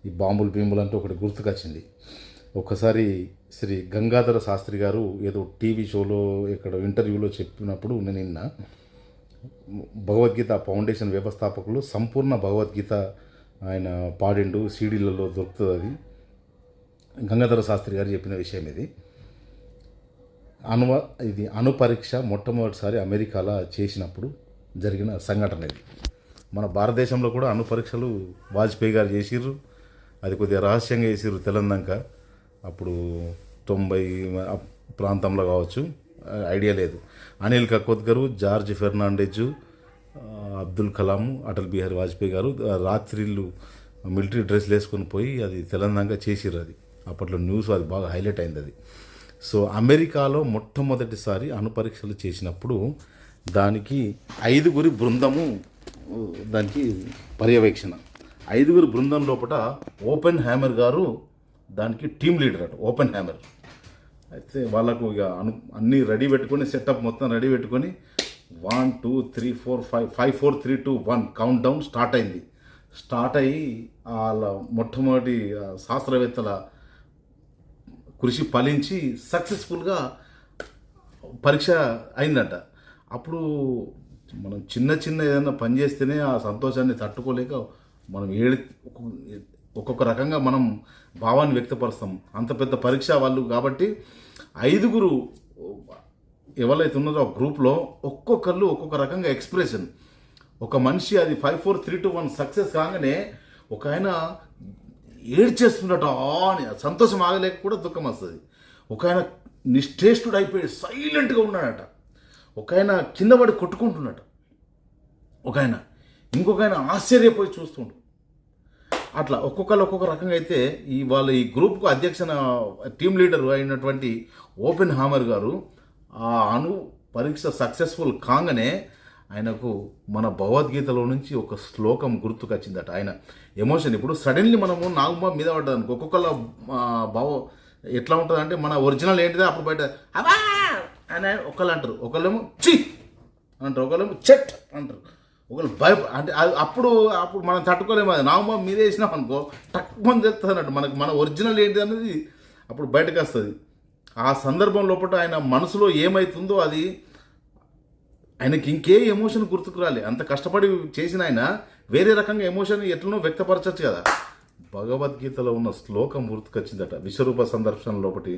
ఈ బాంబులు బీంబులు అంటే ఒకటి గుర్తుకొచ్చింది. ఒక్కసారి శ్రీ గంగాధర శాస్త్రి గారు ఏదో టీవీ షోలో ఇక్కడ ఇంటర్వ్యూలో చెప్పినప్పుడు నేను నిన్న భగవద్గీత ఫౌండేషన్ వ్యవస్థాపకులు సంపూర్ణ భగవద్గీత ఆయన పాడిండు, సీడీలలో దొరుకుతుంది. అది గంగాధర శాస్త్రి గారు చెప్పిన విషయం ఇది. ఇది అణుపరీక్ష మొట్టమొదటిసారి అమెరికాలో చేసినప్పుడు జరిగిన సంఘటన ఇది. మన భారతదేశంలో కూడా అణుపరీక్షలు వాజ్పేయి గారు చేసిర్రు. అది కొద్దిగా రహస్యంగా చేసిర్రు తెలంగాణ. అప్పుడు 90 ప్రాంతంలో కావచ్చు, ఐడియా లేదు. అనిల్ కకోత్ గారు, జార్జ్ ఫెర్నాండెజ్, అబ్దుల్ కలాం, అటల్ బిహారీ వాజ్పేయి గారు రాత్రిళ్ళు మిలిటరీ డ్రెస్లు వేసుకొని పోయి అది తెలంగాణ చేసిర్రు. అది అప్పట్లో న్యూస్ అది బాగా హైలైట్ అయింది అది. సో అమెరికాలో మొట్టమొదటిసారి అణుపరీక్షలు చేసినప్పుడు దానికి 5గురి బృందము, దానికి పర్యవేక్షణ. 5గురి బృందం లోపల ఓపెన్ హ్యామర్ గారు దానికి టీమ్ లీడర్ అట. ఓపెన్ హ్యామర్ అయితే వాళ్ళకు ఇక అన్నీ రెడీ పెట్టుకొని, సెటప్ మొత్తం రెడీ పెట్టుకొని 1 2 3 4 5 5 4 3 2 1 కౌంట్ డౌన్ స్టార్ట్ అయింది. స్టార్ట్ అయ్యి వాళ్ళ మొట్టమొదటి శాస్త్రవేత్తల కృషి ఫలించి సక్సెస్ఫుల్గా పరీక్ష అయిందంట. అప్పుడు మనం చిన్న చిన్న ఏదైనా పని చేస్తేనే ఆ సంతోషాన్ని తట్టుకోలేక మనం ఒక్కొక్క రకంగా మనం భావాన్ని వ్యక్తపరుస్తాం. అంత పెద్ద పరీక్ష వాళ్ళు కాబట్టి 5గురు ఎవరైతే ఉన్నారో ఆ గ్రూప్లో ఒక్కొక్కళ్ళు ఒక్కొక్క రకంగా ఎక్స్ప్రెషన్. ఒక మనిషి అది 5 4 3 2 1 సక్సెస్ కాగానే ఒక ఆయన ఏడ్చేస్తున్నట్టు అని సంతోషం ఆగలేక కూడా దుఃఖం వస్తుంది. ఒక ఆయన నిశ్చేష్టుడు అయిపోయి సైలెంట్గా ఉన్నాడట. ఒక ఆయన కింద పడి కొట్టుకుంటున్నట్టు, ఒక ఆయన ఇంకొక ఆయన ఆశ్చర్యపోయి చూస్తుండు. అట్లా ఒక్కొక్కరు ఒక్కొక్క రకంగా అయితే ఈ గ్రూప్కు అధ్యక్షన టీమ్ లీడర్ అయినటువంటి ఓపెన్ హామర్ గారు ఆ అణు పరీక్ష సక్సెస్ఫుల్ కాగానే ఆయనకు మన భగవద్గీతలో నుంచి ఒక శ్లోకం గుర్తుకొచ్చిందట. ఆయన ఎమోషన్ ఇప్పుడు సడన్లీ మనము నాగుమ మీద పడ్డానికి ఒక్కొక్కళ్ళ ఎట్లా ఉంటుంది అంటే మన ఒరిజినల్ ఏంటిదో అప్పుడు బయట అబా అని ఒకళ్ళు అంటారు, ఒకళ్ళేమో చి అంటారు, ఒకళ్ళేమో చెట్ అంటారు, ఒకళ్ళు అంటే అప్పుడు మనం తట్టుకోలేము. అది నాగుమ మీద వేసినాం అనుకో టక్కుమని తెలుస్తుంది అన్నట్టు మనకు మన ఒరిజినల్ ఏంటి అనేది అప్పుడు బయటకు వస్తుంది. ఆ సందర్భం లోపల ఆయన మనసులో ఏమవుతుందో అది ఆయనకి ఇంకే ఎమోషన్ గుర్తుకు రాలి. అంత కష్టపడి చేసిన ఆయన వేరే రకంగా ఎమోషన్ ఎట్లనో వ్యక్తపరచచ్చు కదా. భగవద్గీతలో ఉన్న శ్లోకం గుర్తుకొచ్చిందట. విశ్వరూప సందర్శన లోపటి